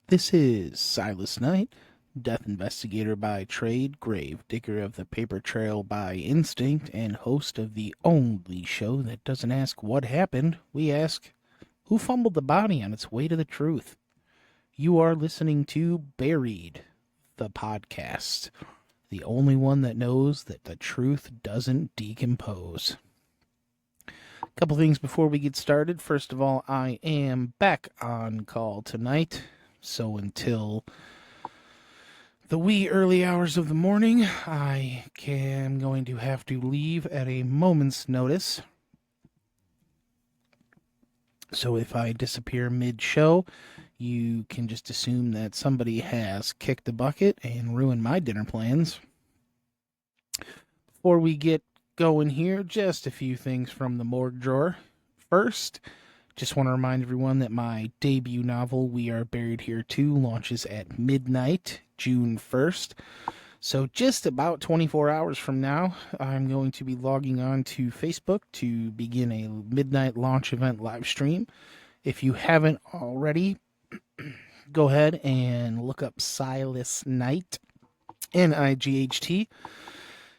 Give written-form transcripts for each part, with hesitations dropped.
This is Silas Night, death investigator by trade, grave digger of the paper trail by instinct, and host of the only show that doesn't ask what happened. We ask, who fumbled the body on its way to the truth? You are listening to Buried, the podcast, the only one that knows that the truth doesn't decompose. A couple things before we get started. First of all, I am back on call tonight. So until the wee early hours of the morning, I am going to have to leave at a moment's notice. So if I disappear mid-show, you can just assume that somebody has kicked the bucket and ruined my dinner plans. Before we get going here, just a few things from the morgue drawer. First, just want to remind everyone that my debut novel, We Are Buried Here Too, launches at midnight, June 1st. So just about 24 hours from now, I'm going to be logging on to Facebook to begin a midnight launch event live stream. If you haven't already, go ahead and look up Silas Night, Night.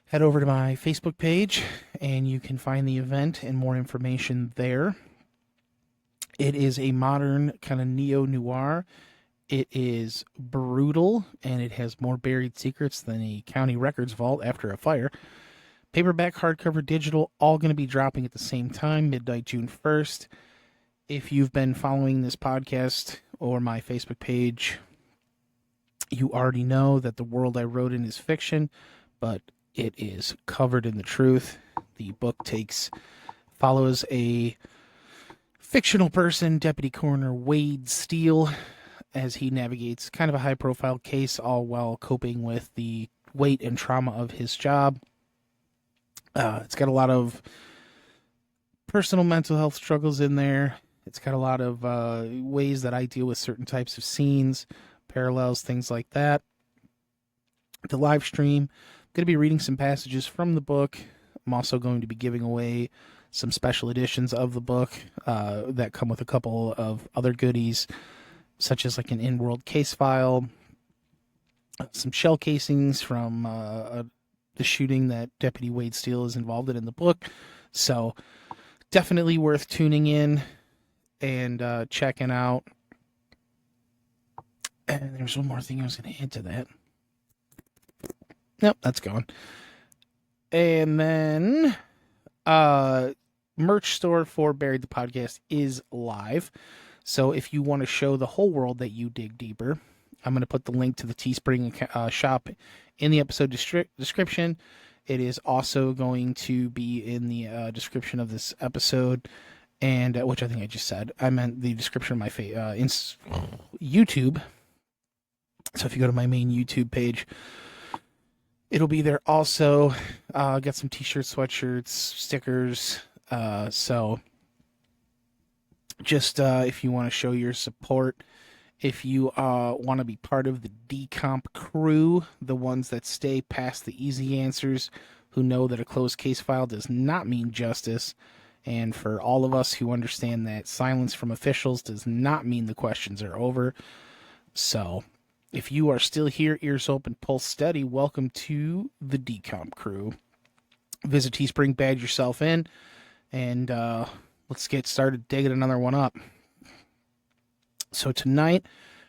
Head over to my Facebook page, and you can find the event and more information there. It is a modern kind of neo-noir. It is brutal, and it has more buried secrets than a county records vault after a fire. Paperback, hardcover, digital, all going to be dropping at the same time, midnight, June 1st. If you've been following this podcast or my Facebook page, you already know that the world I wrote in is fiction, but it is covered in the truth. The book follows a fictional person, Deputy Coroner Wade Steele, as he navigates kind of a high-profile case, all while coping with the weight and trauma of his job. It's got a lot of personal mental health struggles in there. It's got a lot of ways that I deal with certain types of scenes, parallels, things like that. The live stream, I'm going to be reading some passages from the book. I'm also going to be giving away some special editions of the book that come with a couple of other goodies, such as like an in-world case file, some shell casings from the shooting that Deputy Wade Steele is involved in the book. So definitely worth tuning in and checking out. And there's one more thing I was going to add to that. Nope, that's gone. And then merch store for Buried the Podcast is live. So if you want to show the whole world that you dig deeper, I'm going to put the link to the Teespring shop in the episode description. It is also going to be in the description of this episode, and which I think I just said. I meant the description of my YouTube. So if you go to my main YouTube page, it'll be there also. Got some t-shirts, sweatshirts, stickers. So just if you want to show your support, if you want to be part of the Decomp Crew, the ones that stay past the easy answers, who know that a closed case file does not mean justice, and for all of us who understand that silence from officials does not mean the questions are over. So if you are still here, ears open, pulse steady, welcome to the Decomp Crew. Visit Teespring, badge yourself in, and let's get started digging another one up. So tonight,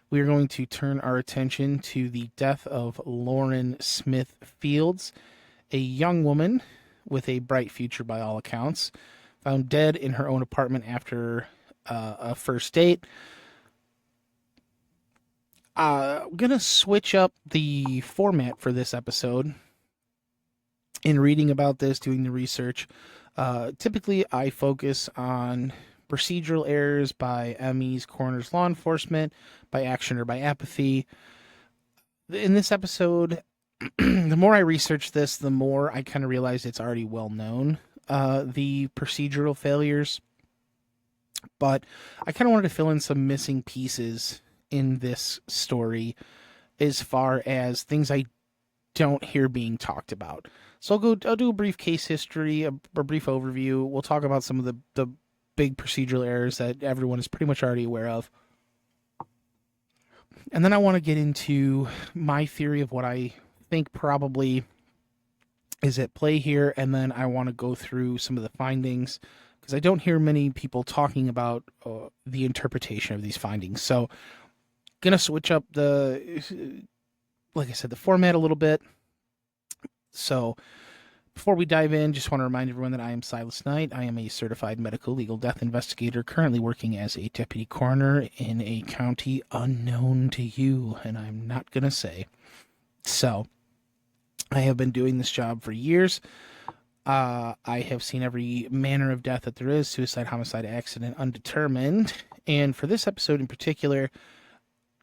we are going to turn our attention to the death of Lauren Smith Fields, a young woman with a bright future by all accounts, found dead in her own apartment after a first date. I'm going to switch up the format for this episode. In reading about this, doing the research, typically I focus on procedural errors by MEs, coroners, law enforcement, by action or by apathy. In this episode, the more I research this, the more I kind of realize it's already well known, the procedural failures. But I kind of wanted to fill in some missing pieces in this story as far as things I don't hear being talked about. So I'll do a brief case history, a brief overview. We'll talk about some of the big procedural errors that everyone is pretty much already aware of. And then I want to get into my theory of what I think probably is at play here, and then I want to go through some of the findings because I don't hear many people talking about the interpretation of these findings. So, gonna switch up like I said, the format a little bit. So, before we dive in, just want to remind everyone that I am Silas Night. I am a certified medical legal death investigator, currently working as a deputy coroner in a county unknown to you, and I'm not gonna say. So, I have been doing this job for years. I have seen every manner of death that there is: suicide, homicide, accident, undetermined. And for this episode in particular,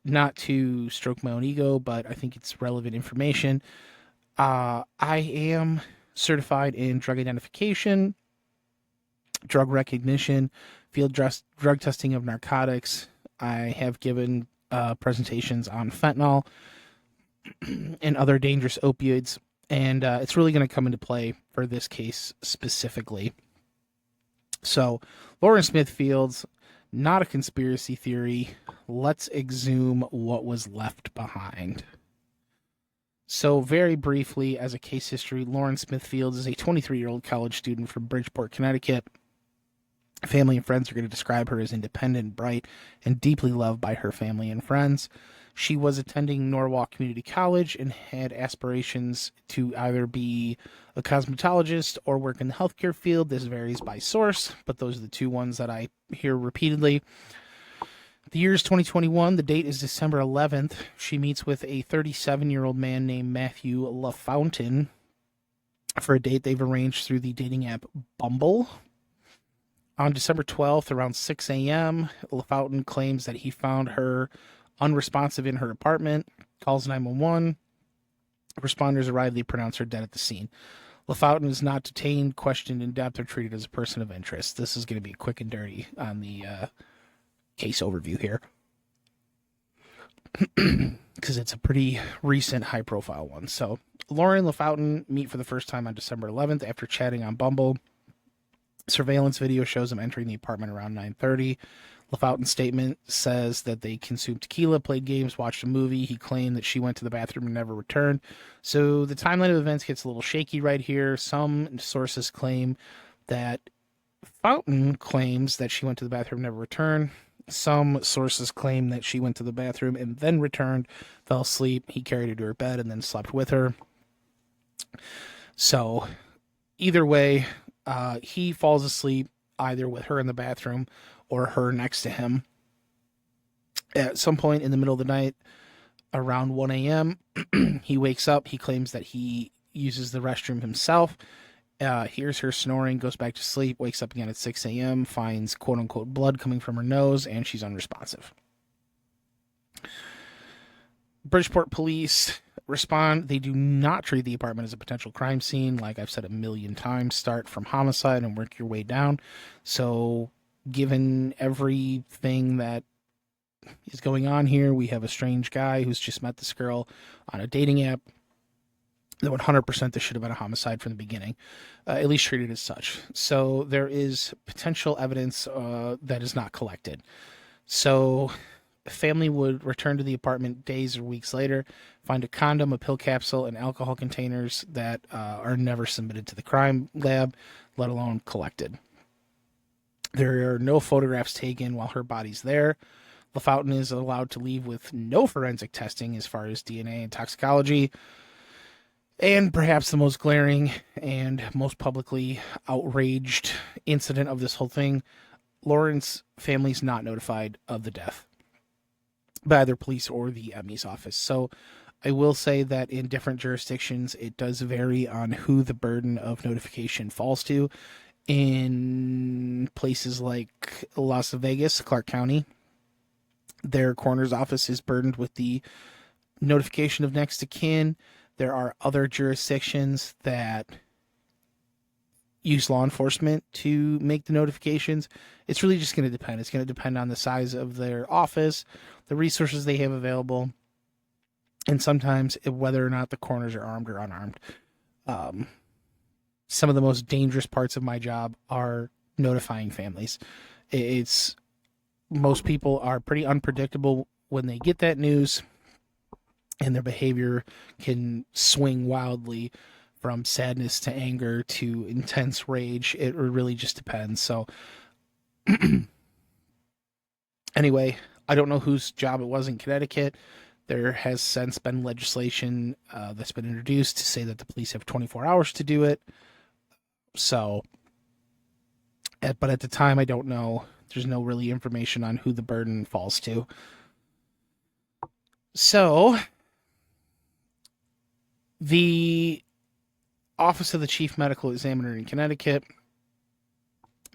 not to stroke my own ego, but I think it's relevant information. I am certified in drug identification, drug recognition, field drug testing of narcotics. I have given presentations on fentanyl and other dangerous opioids, and it's really going to come into play for this case specifically. So, Lauren Smithfield's not a conspiracy theory. Let's exhume what was left behind. So, very briefly, as a case history, Lauren Smithfield is a 23-year-old college student from Bridgeport, Connecticut. Family and friends are going to describe her as independent, bright, and deeply loved by her family and friends. She was attending Norwalk Community College and had aspirations to either be a cosmetologist or work in the healthcare field. This varies by source, but those are the two ones that I hear repeatedly. The year is 2021. The date is December 11th. She meets with a 37-year-old man named Matthew LaFountain for a date they've arranged through the dating app Bumble. On December 12th, around 6 a.m., LaFountain claims that he found her unresponsive in her apartment, calls 911. Responders arrive, they pronounce her dead at the scene. LaFountain is not detained, questioned in depth, or treated as a person of interest. This is going to be quick and dirty on the case overview here, because it's a pretty recent high-profile one. So, Lauren and LaFountain meet for the first time on December 11th after chatting on Bumble. Surveillance video shows them entering the apartment around 9:30. LaFountain's statement says that they consumed tequila, played games, watched a movie. He claimed that she went to the bathroom and never returned. So the timeline of events gets a little shaky right here. Some sources claim that Fountain claims that she went to the bathroom and never returned. Some sources claim that she went to the bathroom and then returned, fell asleep. He carried her to her bed and then slept with her. So either way, he falls asleep either with her in the bathroom or her next to him. At some point in the middle of the night, around 1 a.m., he wakes up. He claims that he uses the restroom himself, hears her snoring, goes back to sleep, wakes up again at 6 a.m., finds quote-unquote blood coming from her nose, and she's unresponsive. Bridgeport police respond. They do not treat the apartment as a potential crime scene. Like I've said a million times, start from homicide and work your way down. So, given everything that is going on here, we have a strange guy who's just met this girl on a dating app. That 100% this should have been a homicide from the beginning, at least treated as such. So there is potential evidence that is not collected. So family would return to the apartment days or weeks later, find a condom, a pill capsule, and alcohol containers that are never submitted to the crime lab, let alone collected. There are no photographs taken while her body's there. LaFountain is allowed to leave with no forensic testing as far as DNA and toxicology. And perhaps the most glaring and most publicly outraged incident of this whole thing, Lauren's family's not notified of the death by either police or the ME's office. So I will say that in different jurisdictions, it does vary on who the burden of notification falls to. In places like Las Vegas, Clark County, their coroner's office is burdened with the notification of next of kin. There are other jurisdictions that use law enforcement to make the notifications. It's really just going to depend. It's going to depend on the size of their office, the resources they have available, and sometimes whether or not the coroners are armed or unarmed. Some of the most dangerous parts of my job are notifying families. Most people are pretty unpredictable when they get that news, and their behavior can swing wildly from sadness to anger to intense rage. It really just depends. So, anyway, I don't know whose job it was in Connecticut. There has since been legislation that's been introduced to say that the police have 24 hours to do it. So, but at the time, I don't know. There's no really information on who the burden falls to. So, the Office of the Chief Medical Examiner in Connecticut,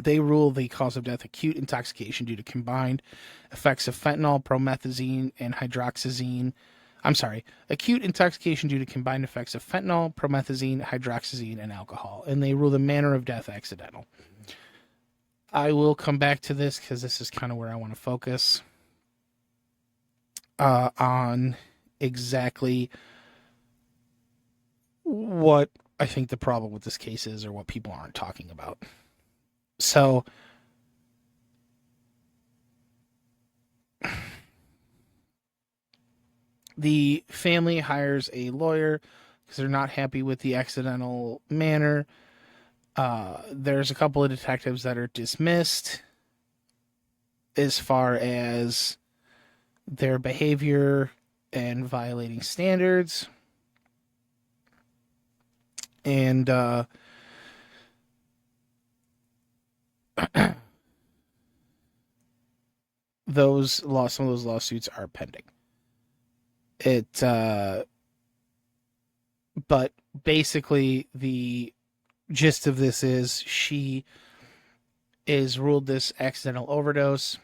they rule the cause of death acute intoxication due to combined effects of fentanyl, promethazine, and hydroxyzine. I'm sorry, acute intoxication due to combined effects of fentanyl, promethazine, hydroxyzine, and alcohol. And they rule the manner of death accidental. I will come back to this because this is kind of where I want to focus on exactly what I think the problem with this case is, or what people aren't talking about. So, the family hires a lawyer because they're not happy with the accidental manner. There's a couple of detectives that are dismissed as far as their behavior and violating standards. And some of those lawsuits are pending. But basically the gist of this is she is ruled this accidental overdose.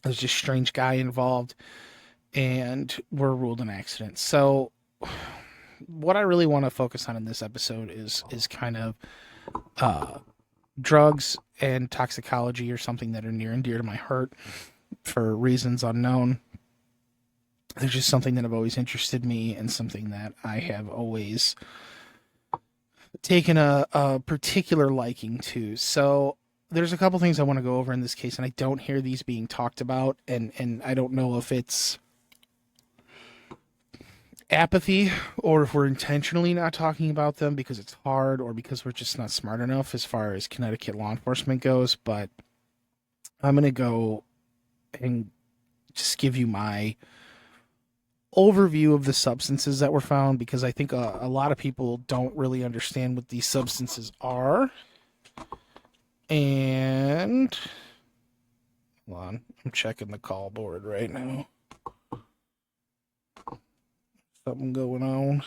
There's just a strange guy involved, and we're ruled an accident. So what I really want to focus on in this episode is kind of drugs and toxicology, or something that are near and dear to my heart for reasons unknown. There's just something that have always interested me, and something that I have always taken a particular liking to. So there's a couple things I want to go over in this case, and I don't hear these being talked about, and I don't know if it's apathy or if we're intentionally not talking about them because it's hard, or because we're just not smart enough as far as Connecticut law enforcement goes. But I'm going to go and just give you my overview of the substances that were found, because I think a lot of people don't really understand what these substances are. And hold on, I'm checking the call board right now. Something going on.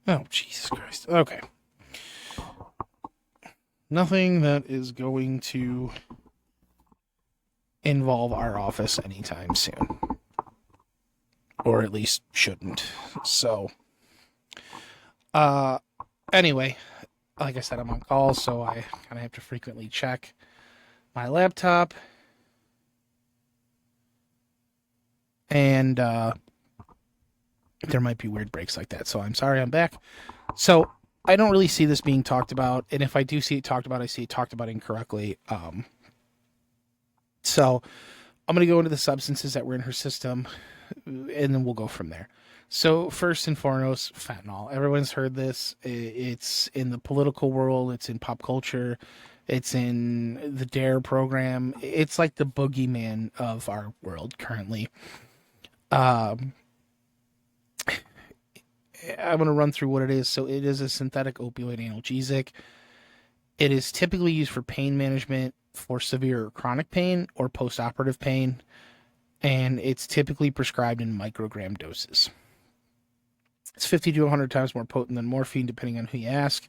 Oh, Jesus Christ. Okay. Nothing that is going to involve our office anytime soon. Or at least shouldn't. So, anyway, like I said, I'm on call, so I kind of have to frequently check my laptop. And there might be weird breaks like that, so I'm sorry, I'm back. So I don't really see this being talked about, and if I do see it talked about, I see it talked about incorrectly. So I'm going to go into the substances that were in her system, and then we'll go from there. So first and foremost, fentanyl. Everyone's heard this. It's in the political world. It's in pop culture. It's in the DARE program. It's like the boogeyman of our world currently. I'm going to run through what it is. So it is a synthetic opioid analgesic. It is typically used for pain management for severe or chronic pain or post-operative pain, and it's typically prescribed in microgram doses. It's 50 to 100 times more potent than morphine, depending on who you ask.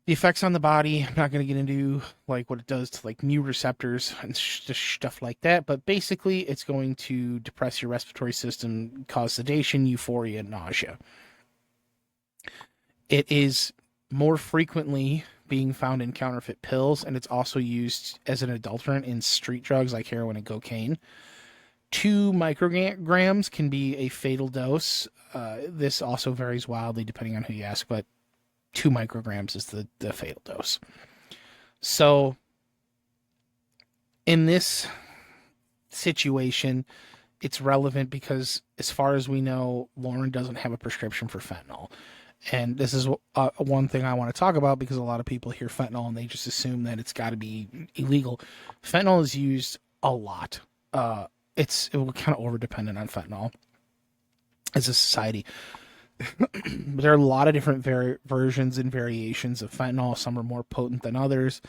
The effects on the body, I'm not going to get into like what it does to like mu receptors and stuff like that, but basically it's going to depress your respiratory system, cause sedation, euphoria, and nausea. It is more frequently being found in counterfeit pills, and it's also used as an adulterant in street drugs like heroin and cocaine. 2 micrograms can be a fatal dose. This also varies wildly depending on who you ask, but 2 micrograms is the fatal dose. So In this situation, it's relevant because, as far as we know, Lauren doesn't have a prescription for fentanyl. And this is one thing I want to talk about because a lot of people hear fentanyl and they just assume that it's got to be illegal. Fentanyl is used a lot. We're kind of over dependent on fentanyl as a society. There are a lot of different versions and variations of fentanyl. Some are more potent than others.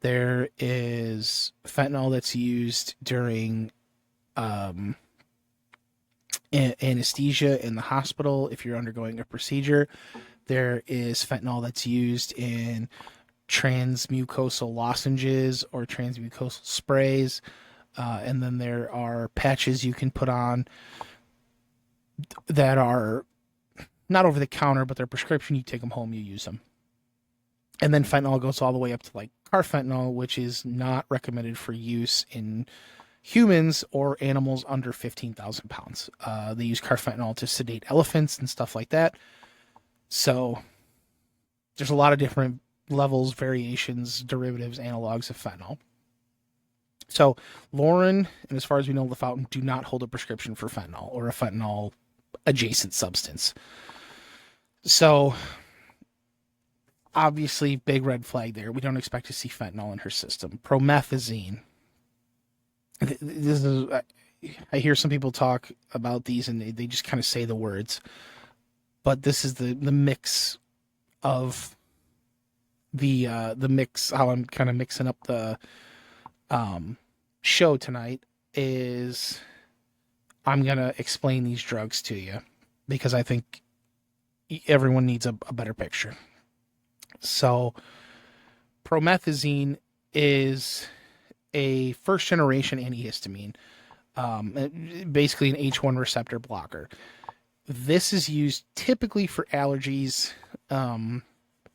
There is fentanyl that's used during anesthesia in the hospital if you're undergoing a procedure. There is fentanyl that's used in transmucosal lozenges or transmucosal sprays. And then there are patches you can put on that are not over the counter, but they're prescription. You take them home, you use them. And then fentanyl goes all the way up to like carfentanil, which is not recommended for use in humans or animals under 15,000 pounds. They use carfentanil to sedate elephants and stuff like that. So there's a lot of different levels, variations, derivatives, analogs of fentanyl. So Lauren, and as far as we know, the Fountain do not hold a prescription for fentanyl or a fentanyl adjacent substance. So obviously, big red flag there. We don't expect to see fentanyl in her system. Promethazine. This is, I hear some people talk about these and they just kind of say the words. But this is the mix of the mix, how I'm kind of mixing up the show tonight is I'm going to explain these drugs to you because I think everyone needs a better picture. So promethazine is a first generation antihistamine, basically an H1 receptor blocker. This is used typically for allergies,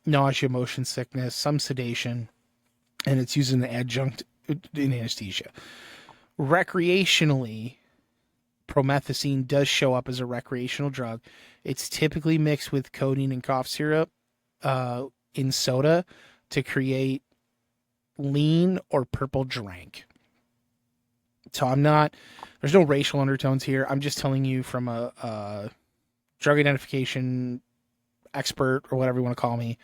nausea, motion sickness, some sedation, and it's used as an adjunct in anesthesia. Recreationally, promethazine does show up as a recreational drug. It's typically mixed with codeine and cough syrup in soda to create lean or purple drank. So there's no racial undertones here. I'm just telling you from a drug identification expert or whatever you want to call me,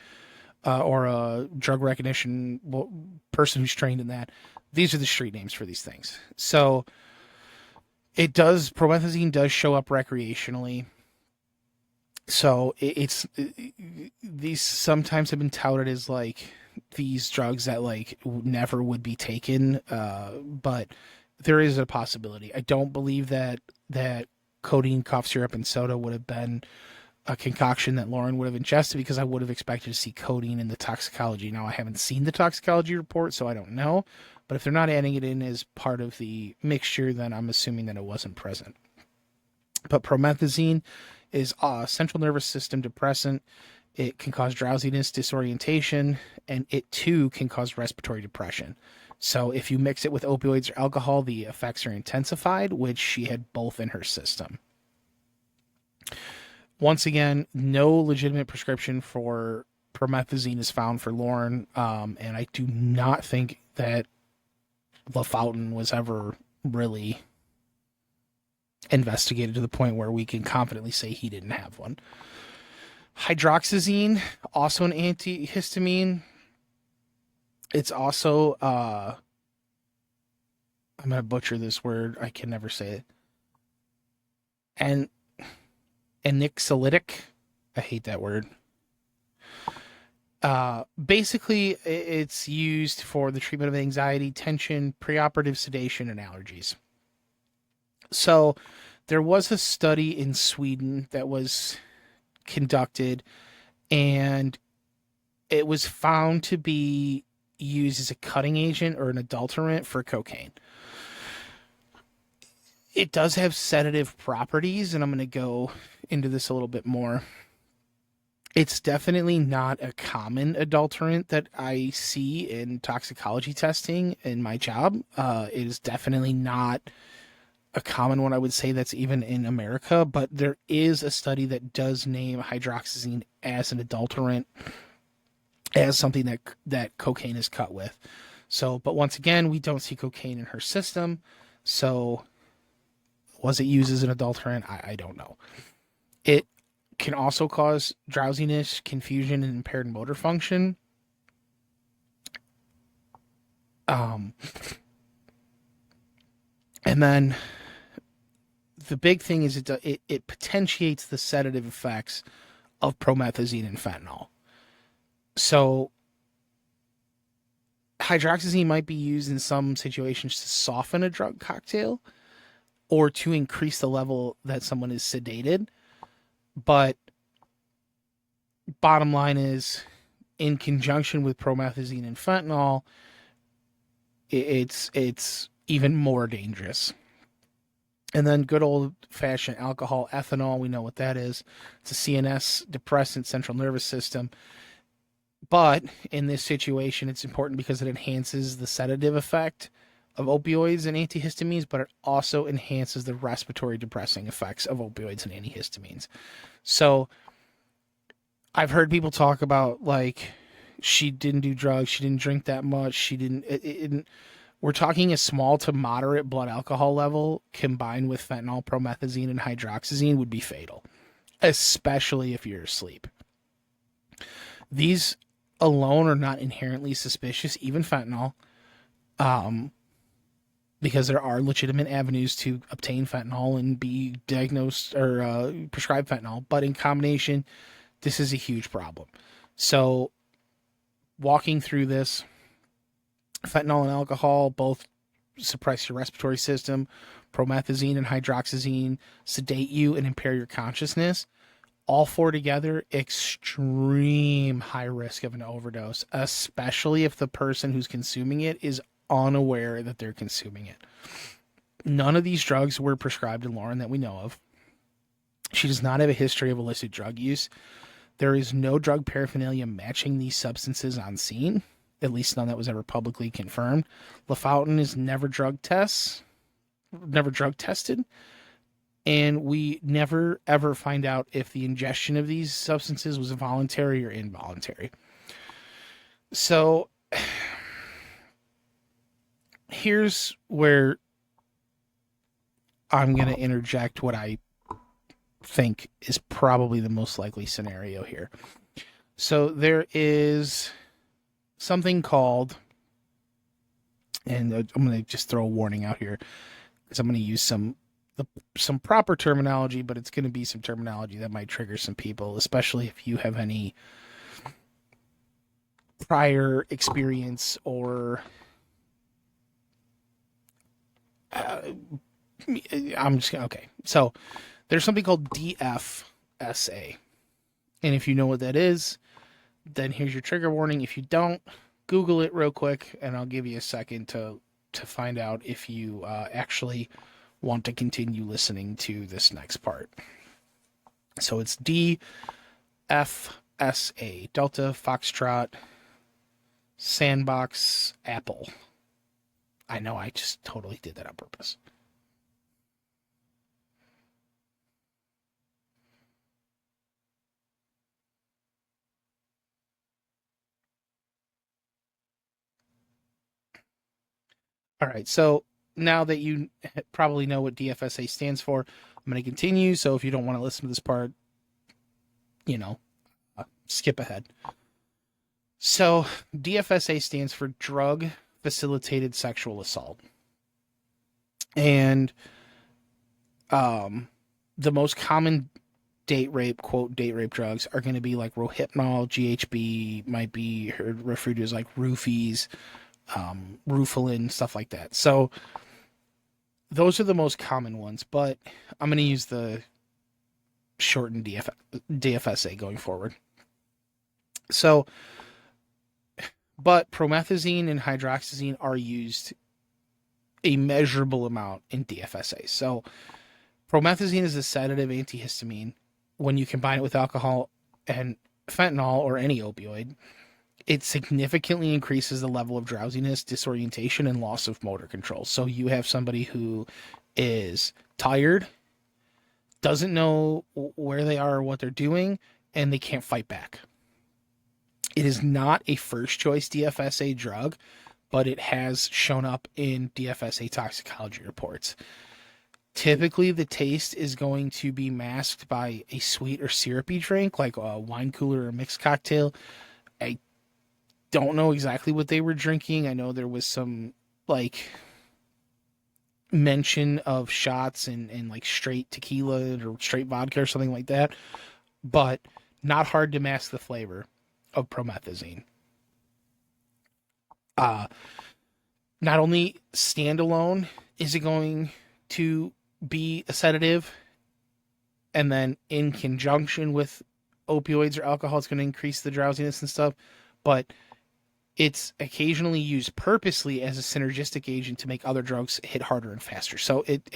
or a drug recognition person who's trained in that. These are the street names for these things. So promethazine does show up recreationally. So these sometimes have been touted as like these drugs that like never would be taken, but there is a possibility. I don't believe that codeine, cough syrup, and soda would have been a concoction that Lauren would have ingested because I would have expected to see codeine in the toxicology. Now, I haven't seen the toxicology report, so I don't know. But if they're not adding it in as part of the mixture, then I'm assuming that it wasn't present. But promethazine is a central nervous system depressant. It can cause drowsiness, disorientation, and it too can cause respiratory depression. So if you mix it with opioids or alcohol, the effects are intensified, which she had both in her system. Once again, no legitimate prescription for promethazine is found for Lauren, and I do not think that the Fountain was ever really investigated to the point where we can confidently say he didn't have one. Hydroxyzine, also an antihistamine. It's also, I'm going to butcher this word. I can never say it. And anxiolytic. I hate that word. Basically, it's used for the treatment of anxiety, tension, preoperative sedation, and allergies. So there was a study in Sweden that was conducted, and it was found to be used as a cutting agent or an adulterant for cocaine. It does have sedative properties, and I'm going to go into this a little bit more. It's definitely not a common adulterant that I see in toxicology testing in my job. It is definitely not a common one, I would say, that's even in America, but there is a study that does name hydroxyzine as an adulterant, as something that cocaine is cut with. So, but once again, we don't see cocaine in her system. So, was it used as an adulterant? I don't know. It can also cause drowsiness, confusion, and impaired motor function. Um, and then the big thing is it potentiates the sedative effects of promethazine and fentanyl. So hydroxyzine might be used in some situations to soften a drug cocktail or to increase the level that someone is sedated. But bottom line is, in conjunction with promethazine and fentanyl, it's even more dangerous. And then good old fashioned alcohol, ethanol, we know what that is. It's a CNS depressant, central nervous system. But in this situation, it's important because it enhances the sedative effect of opioids and antihistamines, but it also enhances the respiratory depressing effects of opioids and antihistamines. So I've heard people talk about, like, she didn't do drugs, she didn't drink that much, she didn't. We're talking a small to moderate blood alcohol level combined with fentanyl, promethazine, and hydroxyzine would be fatal, especially if you're asleep. These alone are not inherently suspicious, even fentanyl, because there are legitimate avenues to obtain fentanyl and be diagnosed or prescribed fentanyl. But in combination, this is a huge problem. So walking through this, fentanyl and alcohol both suppress your respiratory system. Promethazine and hydroxyzine sedate you and impair your consciousness. All four together, extreme high risk of an overdose, especially if the person who's consuming it is unaware that they're consuming it. None of these drugs were prescribed to Lauren that we know of. She does not have a history of illicit drug use. There is no drug paraphernalia matching these substances on scene, at least none that was ever publicly confirmed. LaFountain is never drug tested, and we never ever find out if the ingestion of these substances was voluntary or involuntary. So here's where I'm going to interject what I think is probably the most likely scenario here. So there is something called, and I'm going to just throw a warning out here because I'm going to use some proper terminology, but it's going to be some terminology that might trigger some people, especially if you have any prior experience or I'm just gonna, okay. So there's something called DFSA, and if you know what that is, then here's your trigger warning. If you don't, Google it real quick, and I'll give you a second to find out if you actually want to continue listening to this next part. So it's DFSA, Delta Foxtrot Sandbox Apple. I know, I just totally did that on purpose. All right, so now that you probably know what DFSA stands for, I'm going to continue. So if you don't want to listen to this part, skip ahead. So DFSA stands for Drug Facilitated Sexual Assault. And the most common date rape drugs are going to be like Rohypnol, GHB, might be referred to as like roofies, Rufalin, stuff like that. So those are the most common ones, but I'm going to use the shortened DFSA going forward. So, but promethazine and hydroxyzine are used a measurable amount in DFSA. So promethazine is a sedative antihistamine. When you combine it with alcohol and fentanyl or any opioid, it significantly increases the level of drowsiness, disorientation, and loss of motor control. So you have somebody who is tired, doesn't know where they are or what they're doing, and they can't fight back. It is not a first choice DFSA drug, but it has shown up in DFSA toxicology reports. Typically, the taste is going to be masked by a sweet or syrupy drink, like a wine cooler or a mixed cocktail. I don't know exactly what they were drinking. I know there was some like mention of shots and like straight tequila or straight vodka or something like that, but not hard to mask the flavor of promethazine. Uh, Not only standalone is it going to be a sedative, and then in conjunction with opioids or alcohol, it's going to increase the drowsiness and stuff, but it's occasionally used purposely as a synergistic agent to make other drugs hit harder and faster. So it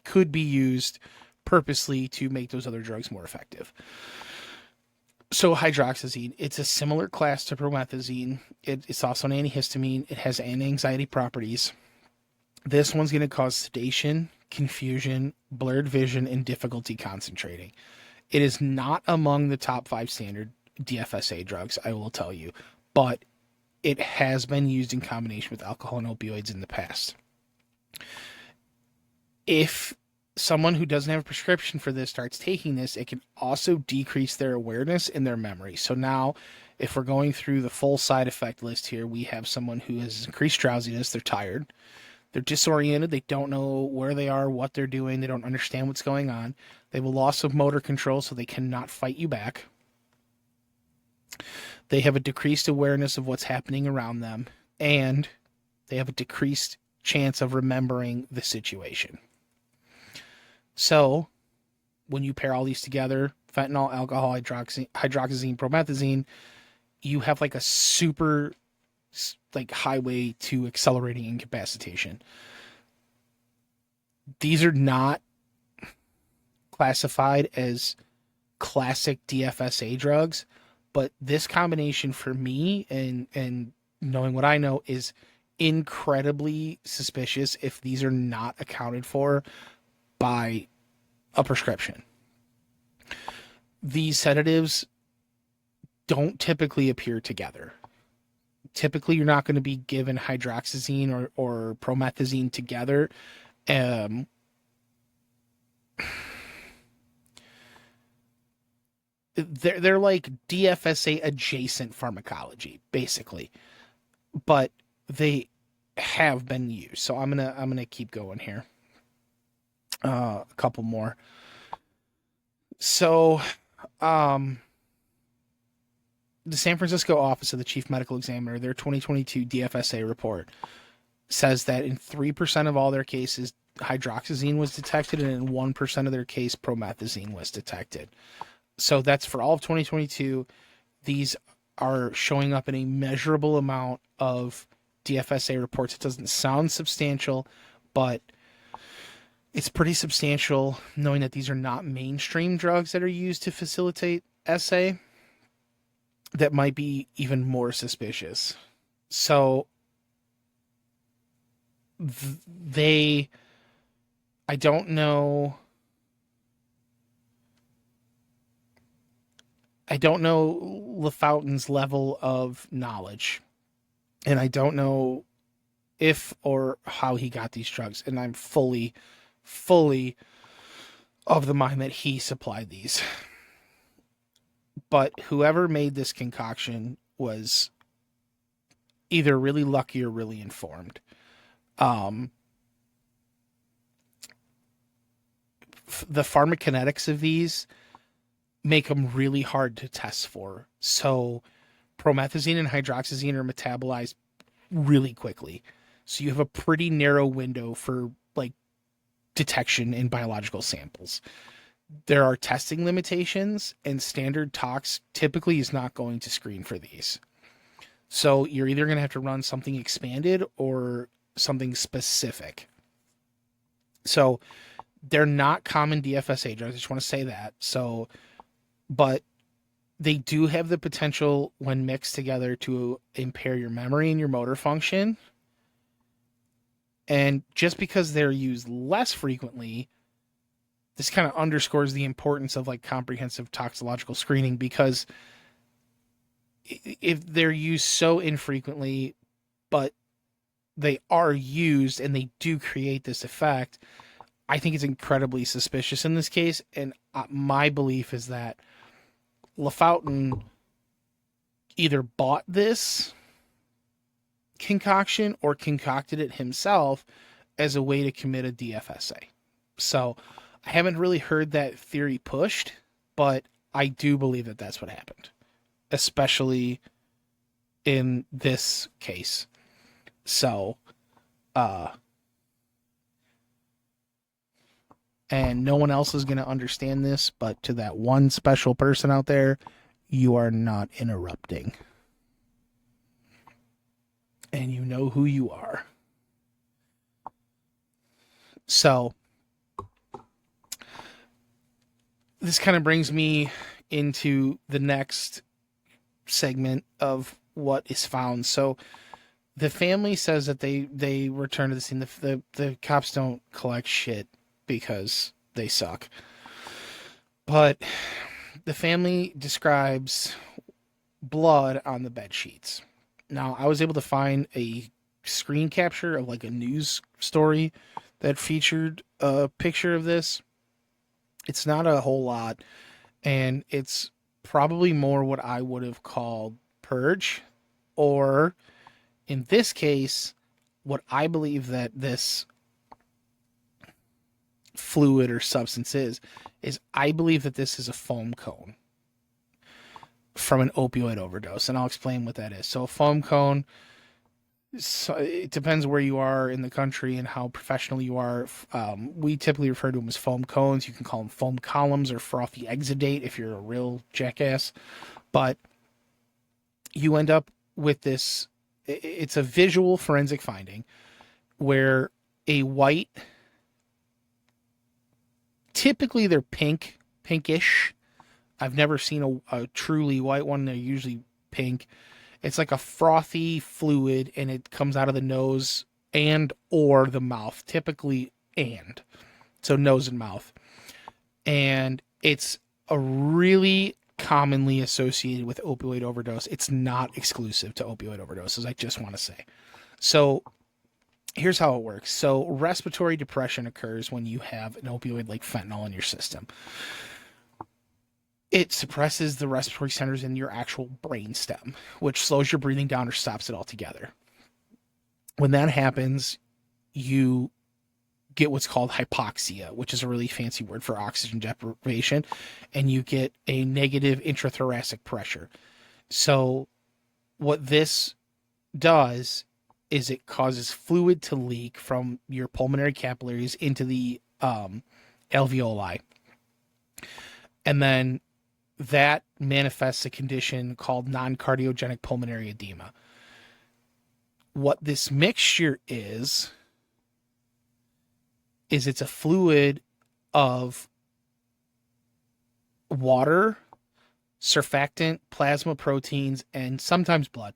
could be used purposely to make those other drugs more effective. So hydroxyzine, it's a similar class to promethazine. It's also an antihistamine. It has anti-anxiety properties. This one's going to cause sedation, confusion, blurred vision, and difficulty concentrating. It is not among the top 5 standard DFSA drugs, I will tell you, but it has been used in combination with alcohol and opioids in the past. If someone who doesn't have a prescription for this starts taking this, it can also decrease their awareness and their memory. So now, if we're going through the full side effect list here, we have someone who has increased drowsiness, they're tired, they're disoriented, they don't know where they are, what they're doing, they don't understand what's going on. They have a loss of motor control, so they cannot fight you back. They have a decreased awareness of what's happening around them, and they have a decreased chance of remembering the situation. So, when you pair all these together, fentanyl, alcohol, hydroxyzine, promethazine, you have like a super like highway to accelerating incapacitation. These are not classified as classic DFSA drugs, but this combination for me and knowing what I know is incredibly suspicious if these are not accounted for by a prescription. These sedatives don't typically appear together. Typically, you're not going to be given hydroxyzine or promethazine together. They're like DFSA adjacent pharmacology, basically, but they have been used. So I'm gonna keep going here. A couple more. So, the San Francisco Office of the Chief Medical Examiner, their 2022 DFSA report says that in 3% of all their cases, hydroxyzine was detected, and in 1% of their case, promethazine was detected. So that's for all of 2022. These are showing up in a measurable amount of DFSA reports. It doesn't sound substantial, but it's pretty substantial knowing that these are not mainstream drugs that are used to facilitate SA. That might be even more suspicious. So I don't know LaFountain's level of knowledge, and I don't know if or how he got these drugs, and I'm fully of the mind that he supplied these. But whoever made this concoction was either really lucky or really informed. The pharmacokinetics of these make them really hard to test for. So promethazine and hydroxyzine are metabolized really quickly. So you have a pretty narrow window for like detection in biological samples. There are testing limitations, and standard tox typically is not going to screen for these. So you're either going to have to run something expanded or something specific. So they're not common DFSA drugs. I just want to say that. So, but they do have the potential when mixed together to impair your memory and your motor function. And just because they're used less frequently, this kind of underscores the importance of like comprehensive toxicological screening, because if they're used so infrequently, but they are used and they do create this effect, I think it's incredibly suspicious in this case. And my belief is that LaFountain either bought this concoction or concocted it himself as a way to commit a DFSA. So I haven't really heard that theory pushed, but I do believe that that's what happened, especially in this case. So, and no one else is going to understand this, but to that one special person out there, you are not interrupting. And you know who you are. So, this kind of brings me into the next segment of what is found. So, the family says that they return to the scene. The cops don't collect shit because they suck. But the family describes blood on the bed sheets. Now, I was able to find a screen capture of like a news story that featured a picture of this. It's not a whole lot, and it's probably more what I would have called purge, or in this case, what I believe that this fluid or substance is I believe that this is a foam cone from an opioid overdose, and I'll explain what that is. So a foam cone, so it depends where you are in the country and how professional you are. We typically refer to them as foam cones. You can call them foam columns or frothy exudate if you're a real jackass. But you end up with this. It's a visual forensic finding where a white, typically they're pinkish. I've never seen a truly white one. They're usually pink. It's like a frothy fluid, and it comes out of the nose and or the mouth, typically and. So nose and mouth. And it's a really commonly associated with opioid overdose. It's not exclusive to opioid overdoses, I just want to say. So here's how it works. So respiratory depression occurs when you have an opioid like fentanyl in your system. It suppresses the respiratory centers in your actual brain stem, which slows your breathing down or stops it altogether. When that happens, you get what's called hypoxia, which is a really fancy word for oxygen deprivation, and you get a negative intrathoracic pressure. So what this does is it causes fluid to leak from your pulmonary capillaries into the alveoli. And then that manifests a condition called non-cardiogenic pulmonary edema. What this mixture is it's a fluid of water, surfactant, plasma proteins, and sometimes blood.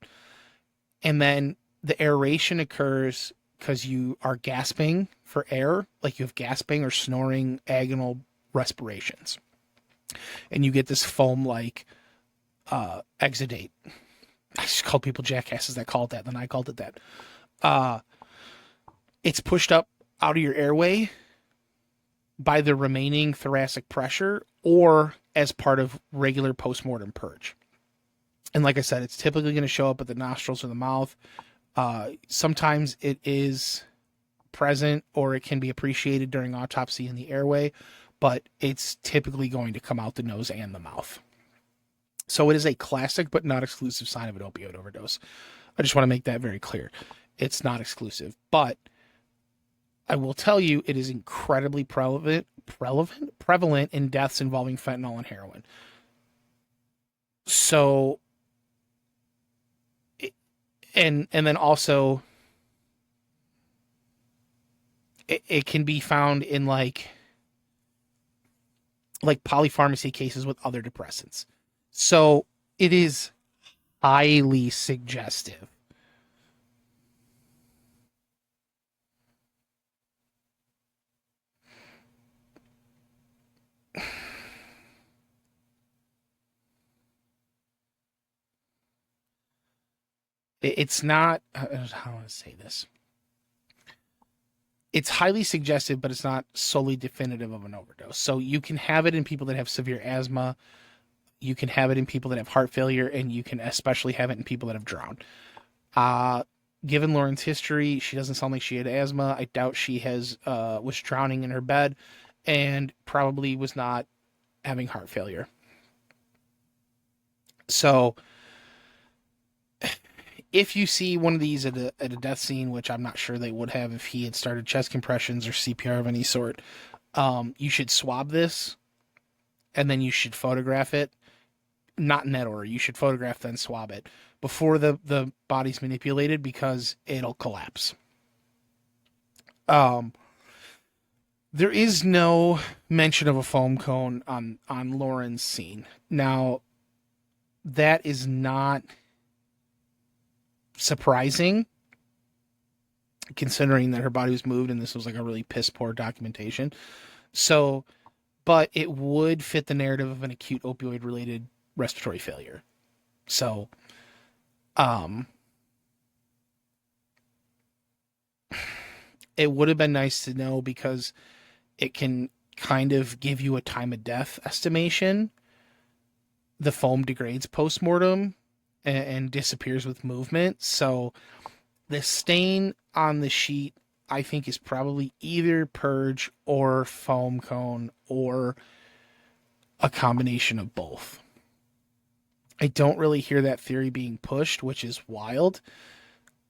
And then the aeration occurs because you are gasping for air, like you have gasping or snoring agonal respirations. And you get this foam-like exudate. I just called people jackasses that called it that, then I called it that. It's pushed up out of your airway by the remaining thoracic pressure or as part of regular postmortem purge. And like I said, it's typically going to show up at the nostrils or the mouth. Sometimes it is present or it can be appreciated during autopsy in the airway, but it's typically going to come out the nose and the mouth. So it is a classic but not exclusive sign of an opioid overdose. I just want to make that very clear. It's not exclusive, but I will tell you it is incredibly prevalent in deaths involving fentanyl and heroin. So, and then also it can be found in like polypharmacy cases with other depressants. So it is highly suggestive. It's not, how do I say this? it's highly suggestive, but it's not solely definitive of an overdose. So you can have it in people that have severe asthma, you can have it in people that have heart failure, and you can especially have it in people that have drowned. Uh, Given Lauren's history, she doesn't sound like she had asthma. I doubt she was drowning in her bed, and probably was not having heart failure. So if you see one of these at a death scene, which I'm not sure they would have if he had started chest compressions or CPR of any sort, you should swab this, and then you should photograph it. Not in that order. You should photograph, then swab it before the body's manipulated, because it'll collapse. There is no mention of a foam cone on Lauren's scene. Now, that is not surprising, considering that her body was moved and this was like a really piss poor documentation. So, but it would fit the narrative of an acute opioid related respiratory failure. So, it would have been nice to know, because it can kind of give you a time of death estimation. The foam degrades post-mortem and disappears with movement. So the stain on the sheet, I think, is probably either purge or foam cone, or a combination of both. I don't really hear that theory being pushed, which is wild,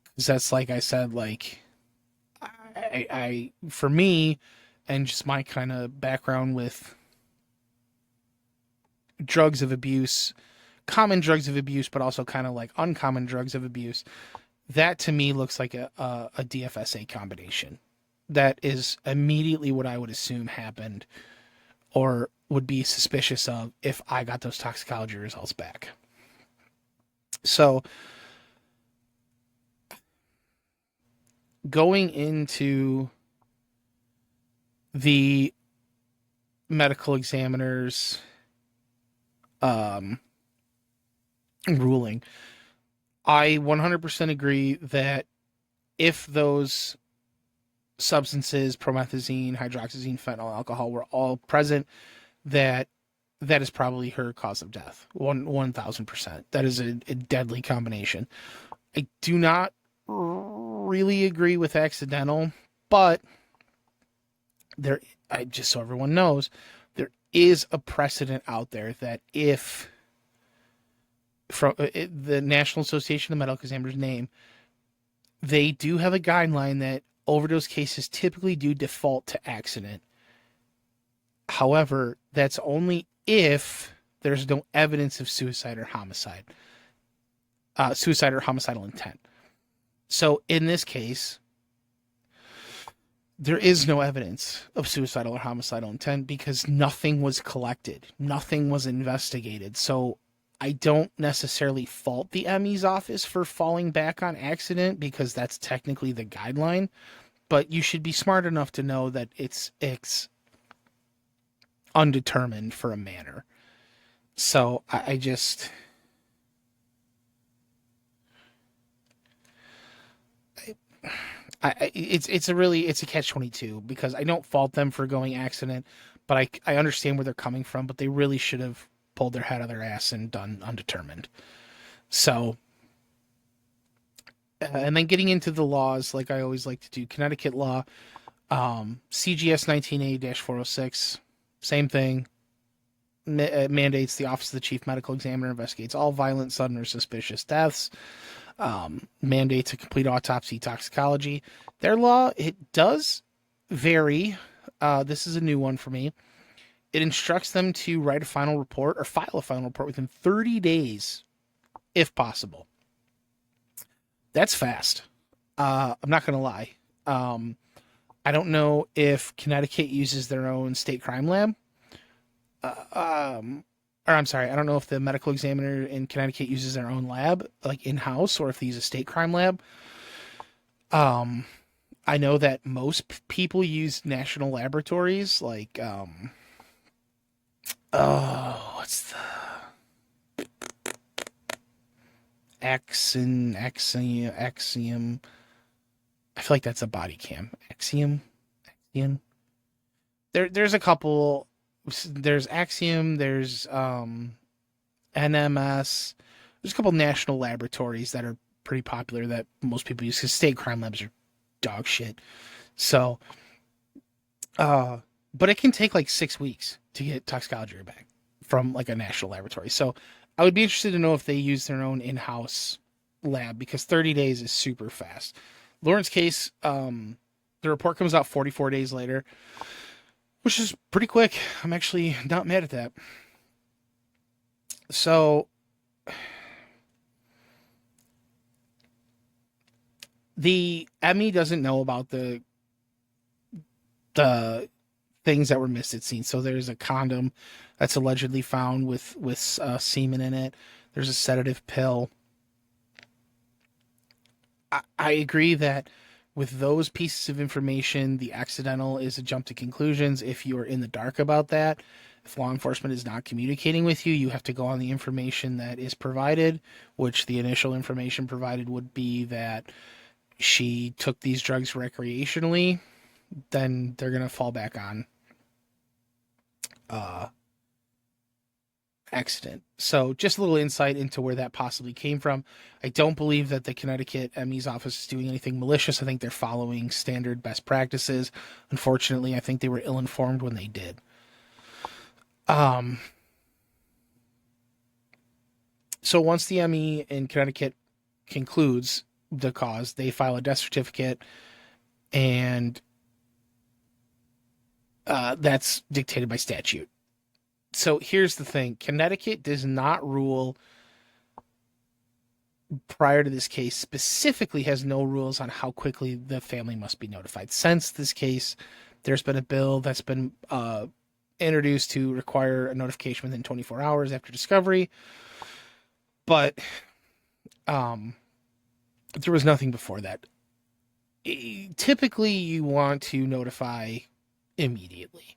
because that's, like I said, like I for me, and just my kind of background with drugs of abuse, common drugs of abuse, but also kind of like uncommon drugs of abuse, that to me looks like a DFSA combination. That is immediately what I would assume happened, or would be suspicious of, if I got those toxicology results back. So, going into the medical examiner's ruling, I 100% agree that if those substances, promethazine, hydroxyzine, fentanyl, alcohol, were all present, that is probably her cause of death. 1,000%. That is a deadly combination. I do not really agree with accidental, but just so everyone knows, there is a precedent out there that if, from the National Association of Medical Examiners name, they do have a guideline that overdose cases typically do default to accident. However, that's only if there's no evidence of suicide or homicide. Suicide or homicidal intent. So in this case, there is no evidence of suicidal or homicidal intent, because nothing was collected. Nothing was investigated. So I don't necessarily fault the ME's office for falling back on accident, because that's technically the guideline. But you should be smart enough to know that it's undetermined for a manner. So I just... it's a catch-22, because I don't fault them for going accident, but I understand where they're coming from, but they really should have pulled their head out of their ass and done undetermined. So, and then getting into the laws, like I always like to do, Connecticut law, CGS 19A-406, same thing. Mandates the Office of the Chief Medical Examiner investigates all violent, sudden, or suspicious deaths. Mandates a complete autopsy, toxicology. Their law, it does vary. This is a new one for me. It instructs them to write a final report, or file a final report, within 30 days, if possible. That's fast. I'm not going to lie. I don't know if Connecticut uses their own state crime lab. Or I'm sorry, I don't know if the medical examiner in Connecticut uses their own lab, like in-house, or if they use a state crime lab. I know that most people use national laboratories, like, what's the Axiom? I feel like that's a body cam. Axiom? Axiom. There's a couple. There's Axiom. There's NMS. There's a couple national laboratories that are pretty popular that most people use because state crime labs are dog shit. So, uh, but it can take like 6 weeks to get toxicology back from like a national laboratory. So, I would be interested to know if they use their own in-house lab because 30 days is super fast. Lauren's case, the report comes out 44 days later, which is pretty quick. I'm actually not mad at that. So, the Emmy doesn't know about the things that were missed at scene. So there's a condom that's allegedly found with semen in it. There's a sedative pill. I agree that with those pieces of information, the accidental is a jump to conclusions. If you're in the dark about that, if law enforcement is not communicating with you, you have to go on the information that is provided, which the initial information provided would be that she took these drugs recreationally. Then they're going to fall back on uh, accident. So just a little insight into where that possibly came from. I don't believe that the Connecticut ME's office is doing anything malicious. I think they're following standard best practices. Unfortunately, I think they were ill-informed when they did. So once the ME in Connecticut concludes the cause, they file a death certificate, and that's dictated by statute. So here's the thing. Connecticut does not rule, prior to this case, specifically has no rules on how quickly the family must be notified. Since this case, there's been a bill that's been introduced to require a notification within 24 hours after discovery. But there was nothing before that. Typically, you want to notify immediately,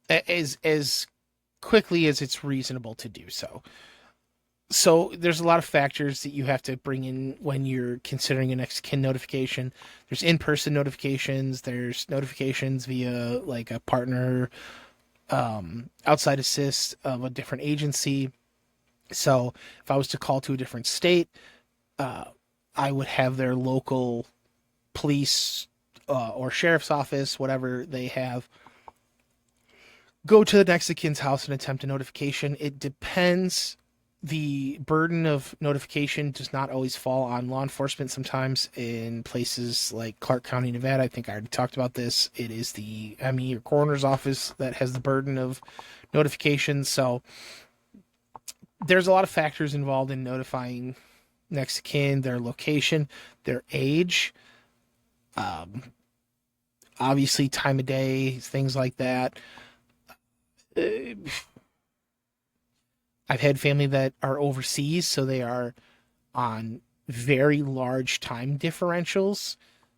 as quickly as it's reasonable to do so. So there's a lot of factors that you have to bring in when you're considering a next kin notification. There's in-person notifications. There's notifications via like a partner, outside assist of a different agency. So if I was to call to a different state, I would have their local police or sheriff's office, whatever they have, go to the next of kin's house and attempt a notification. It depends. The burden of notification does not always fall on law enforcement. Sometimes in places like Clark County, Nevada, I think I already talked about this, it is the ME or coroner's office that has the burden of notification. So there's a lot of factors involved in notifying next of kin, their location, their age, obviously time of day, things like that. I've had family that are overseas, so they are on very large time differentials.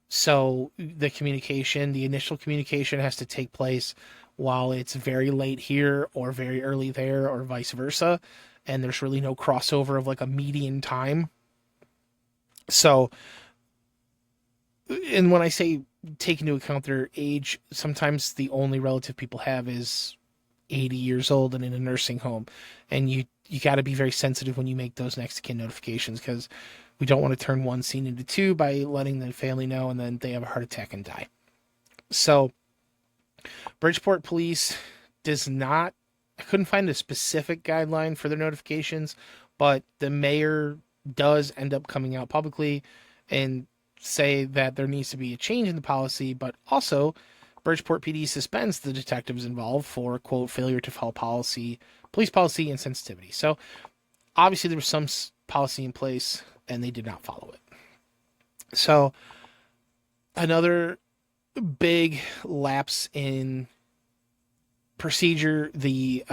So the communication, the initial communication has to take place while it's very late here or very early there or vice versa. And there's really no crossover of like a median time. So, and when I say take into account their age, sometimes the only relative people have is 80 years old and in a nursing home. And you got to be very sensitive when you make those next of kin notifications, because we don't want to turn one scene into two by letting the family know and then they have a heart attack and die. So Bridgeport Police does not, I couldn't find a specific guideline for their notifications, but the mayor does end up coming out publicly and say that there needs to be a change in the policy, but also Bridgeport PD suspends the detectives involved for, quote, failure to follow policy, police policy and sensitivity. So obviously there was some policy in place and they did not follow it. So another big lapse in procedure, the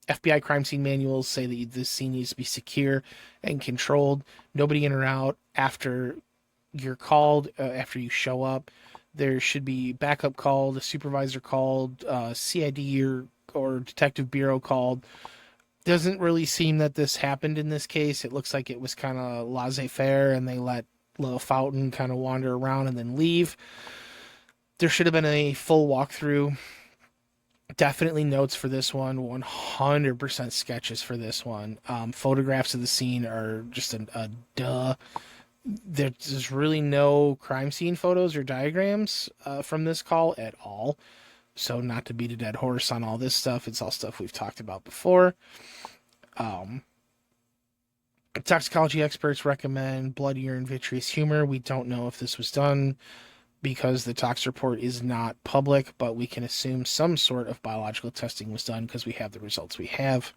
FBI crime scene manuals say that this scene needs to be secure and controlled. Nobody in or out after you're called, after you show up. There should be backup called, a supervisor called, CID or detective bureau called. Doesn't really seem that this happened in this case. It looks like it was kind of laissez-faire and they let Little Fountain kind of wander around and then leave. There should have been a full walkthrough. Definitely notes for this one, 100% sketches for this one. Photographs of the scene are just a duh. There's really no crime scene photos or diagrams from this call at all. So, not to beat a dead horse on all this stuff, it's all stuff we've talked about before. Um, Toxicology experts recommend blood, urine, vitreous humor. We don't know if this was done because the tox report is not public, but we can assume some sort of biological testing was done because we have the results we have.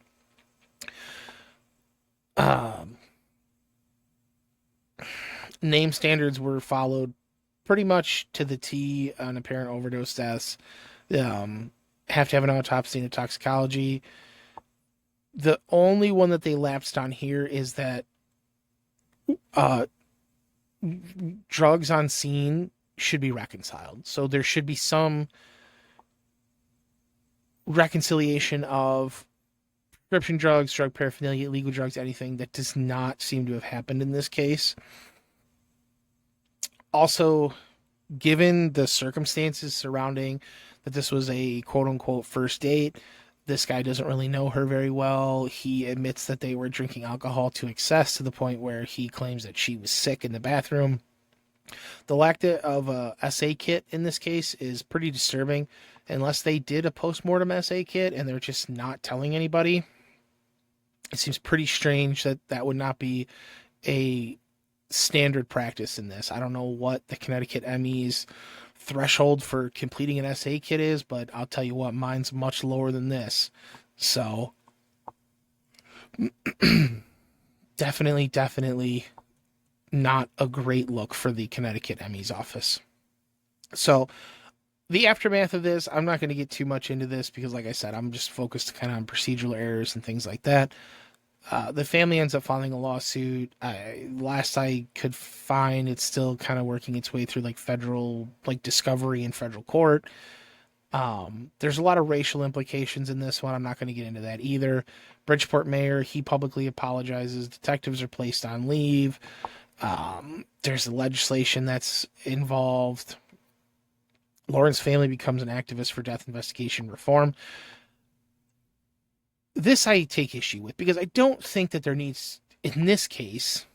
Name standards were followed pretty much to the T on apparent overdose deaths. Have to have an autopsy and a toxicology. The only one that they lapsed on here is that drugs on scene should be reconciled. So there should be some reconciliation of prescription drugs, drug paraphernalia, illegal drugs, anything. That does not seem to have happened in this case. Also, given the circumstances surrounding that this was a quote-unquote first date, this guy doesn't really know her very well. He admits that they were drinking alcohol to excess to the point where he claims that she was sick in the bathroom. The lack of a SA kit in this case is pretty disturbing. Unless they did a post-mortem SA kit and they're just not telling anybody, it seems pretty strange that that would not be a standard practice in this. I don't know what the Connecticut ME's threshold for completing an SA kit is, but I'll tell you what, mine's much lower than this. So definitely not a great look for the Connecticut ME's office. So the aftermath of this, I'm not going to get too much into this because, like I said, I'm just focused kind of on procedural errors and things like that. The family ends up filing a lawsuit. Last I could find, it's still kind of working its way through like federal, like discovery in federal court. There's a lot of racial implications in this one. I'm not going to get into that either. Bridgeport mayor, he publicly apologizes. Detectives are placed on leave. There's legislation that's involved. Lauren's family becomes an activist for death investigation reform. This I take issue with because I don't think that there needs, in this case,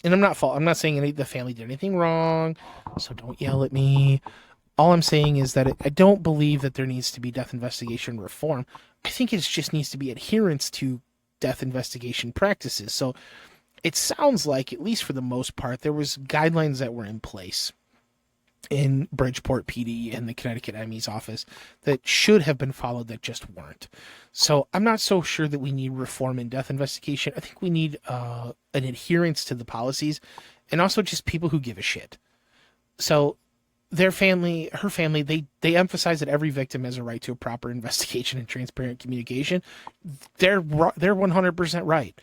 and I'm not saying the family did anything wrong, so don't yell at me. All I'm saying is that I don't believe that there needs to be death investigation reform. I think it just needs to be adherence to death investigation practices. So it sounds like, at least for the most part, there was guidelines that were in place in Bridgeport PD and the Connecticut ME's office that should have been followed that just weren't. So I'm not so sure that we need reform in death investigation. I think we need an adherence to the policies and also just people who give a shit. So her family, they emphasize that every victim has a right to a proper investigation and transparent communication. They're 100% right.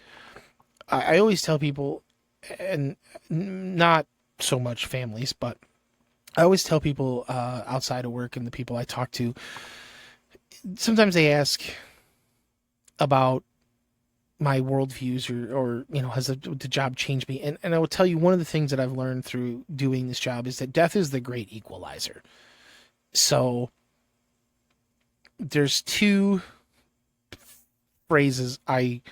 I always tell people, and not so much families, but I always tell people outside of work and the people I talk to, sometimes they ask about my worldviews or has the job changed me? And I will tell you, one of the things that I've learned through doing this job is that death is the great equalizer. So there's two phrases I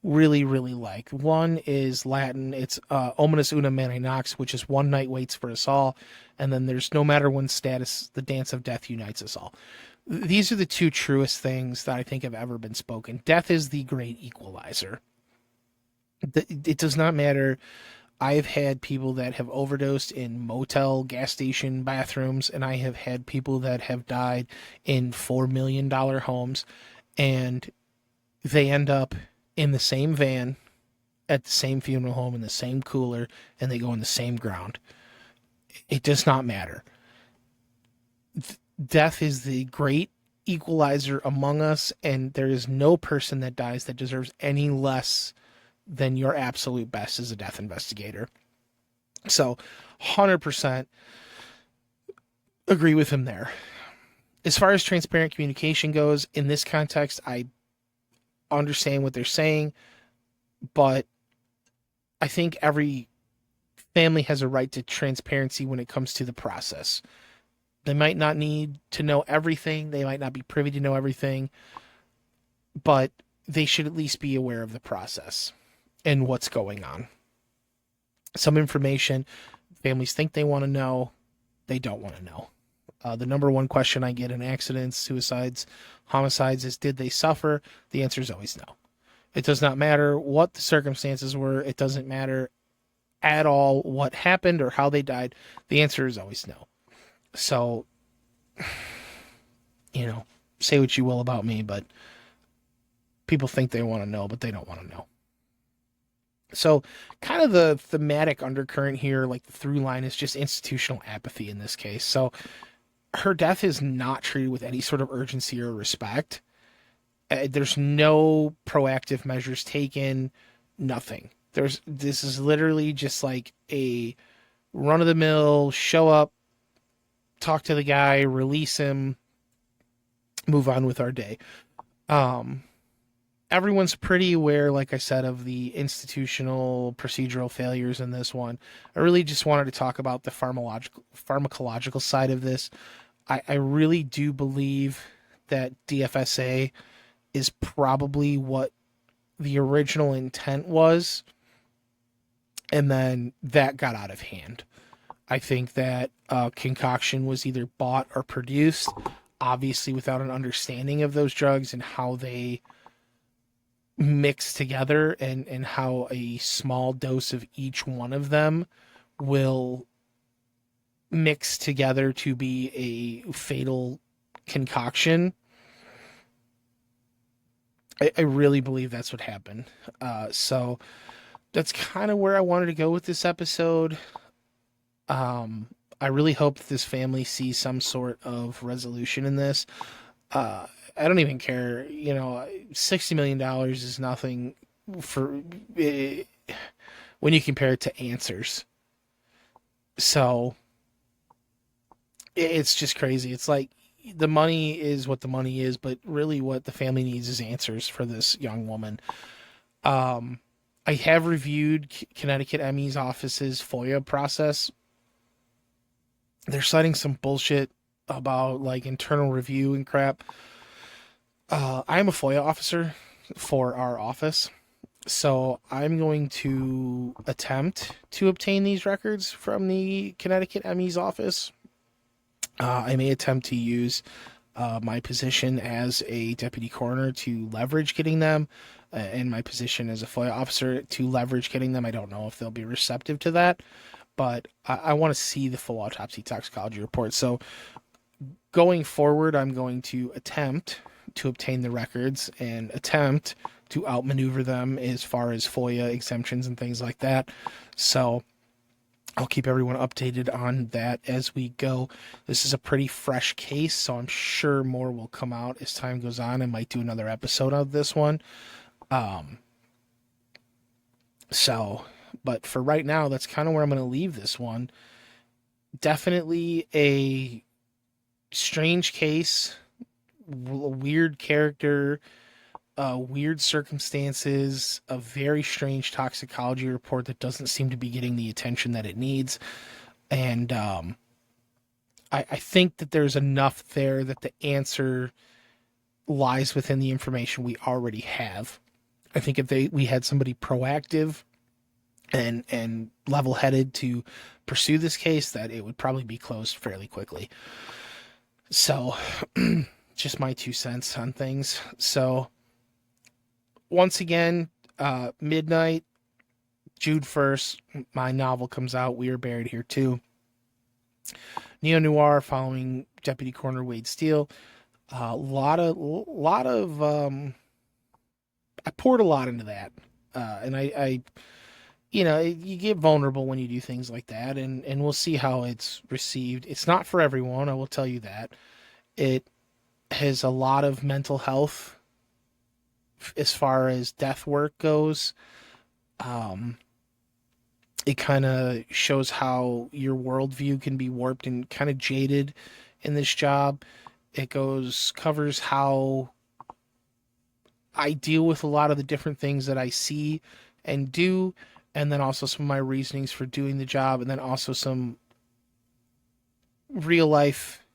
really, really like. One is Latin. It's Ominous Una Mane Nox, which is one night waits for us all. And then there's no matter one's status, the dance of death unites us all. These are the two truest things that I think have ever been spoken. Death is the great equalizer. It does not matter. I've had people that have overdosed in motel, gas station bathrooms, and I have had people that have died in $4 million homes, and they end up in the same van at the same funeral home in the same cooler, and they go in the same ground. It does not matter. Death is the great equalizer among us, and there is no person that dies that deserves any less than your absolute best as a death investigator. So 100% agree with him there. As far as transparent communication goes, in this context, I understand what they're saying, but I think every family has a right to transparency when it comes to the process. They might not need to know everything. They might not be privy to know everything, but they should at least be aware of the process and what's going on. Some information families think they want to know, they don't want to know. The number one question I get in accidents, suicides, homicides is, did they suffer? The answer is always no. It does not matter what the circumstances were. It doesn't matter at all what happened or how they died. The answer is always no. So, say what you will about me, but people think they want to know, but they don't want to know. So, kind of the thematic undercurrent here, like the through line, is just institutional apathy in this case. So, her death is not treated with any sort of urgency or respect. There's no proactive measures taken, nothing. This is literally just like a run of the mill, show up, talk to the guy, release him, move on with our day. Everyone's pretty aware, like I said, of the institutional procedural failures in this one. I really just wanted to talk about the pharmacological side of this. I really do believe that DFSA is probably what the original intent was, and then that got out of hand. I think that concoction was either bought or produced, obviously without an understanding of those drugs and how they mix together, and how a small dose of each one of them will mix together to be a fatal concoction. I really believe that's what happened. So that's kind of where I wanted to go with this episode. I really hope that this family sees some sort of resolution in this. I don't even care. $60 million is nothing for when you compare it to answers. So it's just crazy. It's like the money is what the money is, but really what the family needs is answers for this young woman. I have reviewed Connecticut ME's office's FOIA process. They're citing some bullshit about like internal review and crap. I'm a FOIA officer for our office, so I'm going to attempt to obtain these records from the Connecticut ME's office. I may attempt to use my position as a deputy coroner to leverage getting them, and my position as a FOIA officer to leverage getting them. I don't know if they'll be receptive to that, but I want to see the full autopsy toxicology report. So going forward, I'm going to attempt to obtain the records and attempt to outmaneuver them as far as FOIA exemptions and things like that. So I'll keep everyone updated on that as we go. This is a pretty fresh case, so I'm sure more will come out as time goes on. I might do another episode of this one. But for right now, that's kind of where I'm going to leave this one. Definitely a strange case, weird character, weird circumstances, a very strange toxicology report that doesn't seem to be getting the attention that it needs. And I think that there's enough there that the answer lies within the information we already have. I think if we had somebody proactive and level-headed to pursue this case, that it would probably be closed fairly quickly. So, just my 2 cents on things. So, once again, midnight, June 1st, my novel comes out. We Are Buried Here Too. Neo-noir following Deputy Coroner Wade Steele. A lot of I poured a lot into that. And I you get vulnerable when you do things like that, and we'll see how it's received. It's not for everyone, I will tell you that. It has a lot of mental health as far as death work goes. It kind of shows how your worldview can be warped and kind of jaded in this job. It covers how I deal with a lot of the different things that I see and do, and then also some of my reasonings for doing the job, and then also some real life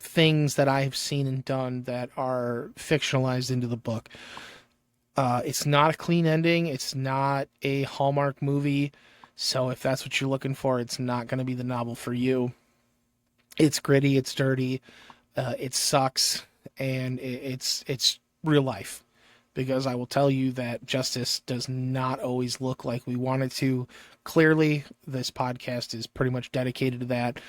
things that I've seen and done that are fictionalized into the book. It's not a clean ending. It's not a Hallmark movie. So if that's what you're looking for, it's not going to be the novel for you. It's gritty. It's dirty. It sucks, and it's real life. Because I will tell you that justice does not always look like we want it to. Clearly, this podcast is pretty much dedicated to that.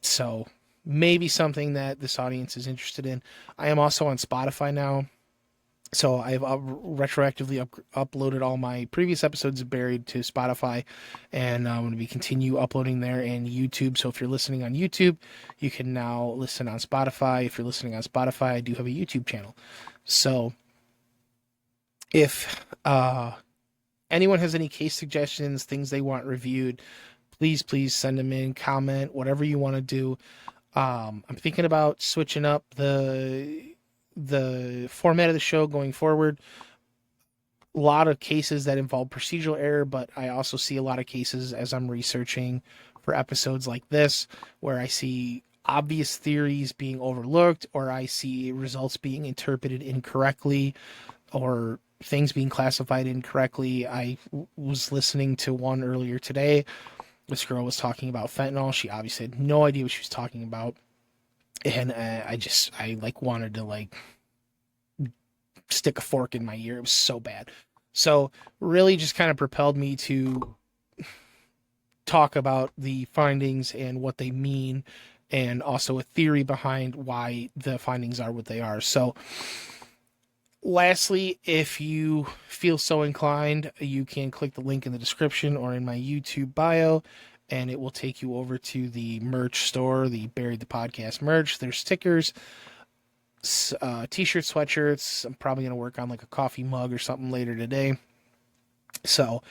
So maybe something that this audience is interested in. I am also on Spotify now. So I've retroactively uploaded all my previous episodes buried to Spotify, and I'm going to be continue uploading there and YouTube. So if you're listening on YouTube, you can now listen on Spotify. If you're listening on Spotify, I do have a YouTube channel. So if anyone has any case suggestions, things they want reviewed, please send them in, comment, whatever you want to do. I'm thinking about switching up the format of the show going forward. A lot of cases that involve procedural error, but I also see a lot of cases as I'm researching for episodes like this where I see obvious theories being overlooked, or I see results being interpreted incorrectly, or things being classified incorrectly. I was listening to one earlier today. This girl was talking about fentanyl. She obviously had no idea what she was talking about. And I like wanted to like stick a fork in my ear. It was so bad. So really just kind of propelled me to talk about the findings and what they mean, and also a theory behind why the findings are what they are. So lastly, if you feel so inclined, you can click the link in the description or in my YouTube bio, and it will take you over to the merch store, the Buried the Podcast merch. There's stickers, t-shirts, sweatshirts. I'm probably going to work on like a coffee mug or something later today. So,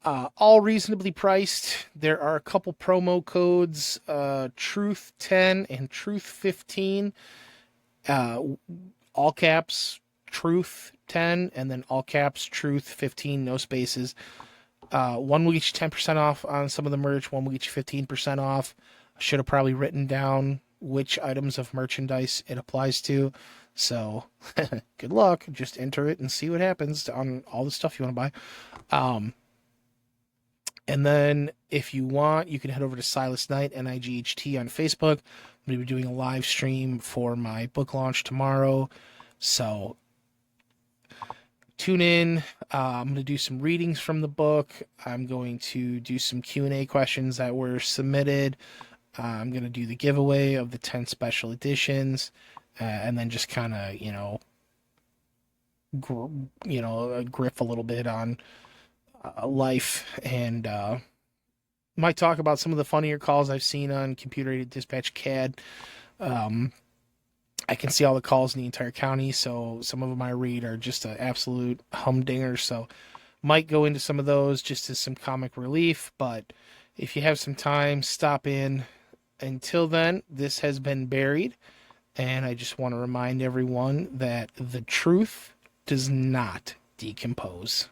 all reasonably priced. There are a couple promo codes, Truth 10 and Truth 15. All caps, Truth 10, and then all caps, Truth 15, no spaces. One will get you 10% off on some of the merch, one will get you 15% off. I should have probably written down which items of merchandise it applies to. So, good luck. Just enter it and see what happens on all the stuff you want to buy. And then, if you want, you can head over to Silas Night, NIGHT, on Facebook. I'm going to be doing a live stream for my book launch tomorrow. So, tune in. I'm going to do some readings from the book. I'm going to do some Q&A questions that were submitted. I'm going to do the giveaway of the 10 special editions, and then just kind of, griff a little bit on life, and might talk about some of the funnier calls I've seen on computer-aided dispatch CAD. I can see all the calls in the entire county, so some of them I read are just an absolute humdinger, so might go into some of those just as some comic relief, but if you have some time, stop in. Until then, this has been Buried, and I just want to remind everyone that the truth does not decompose.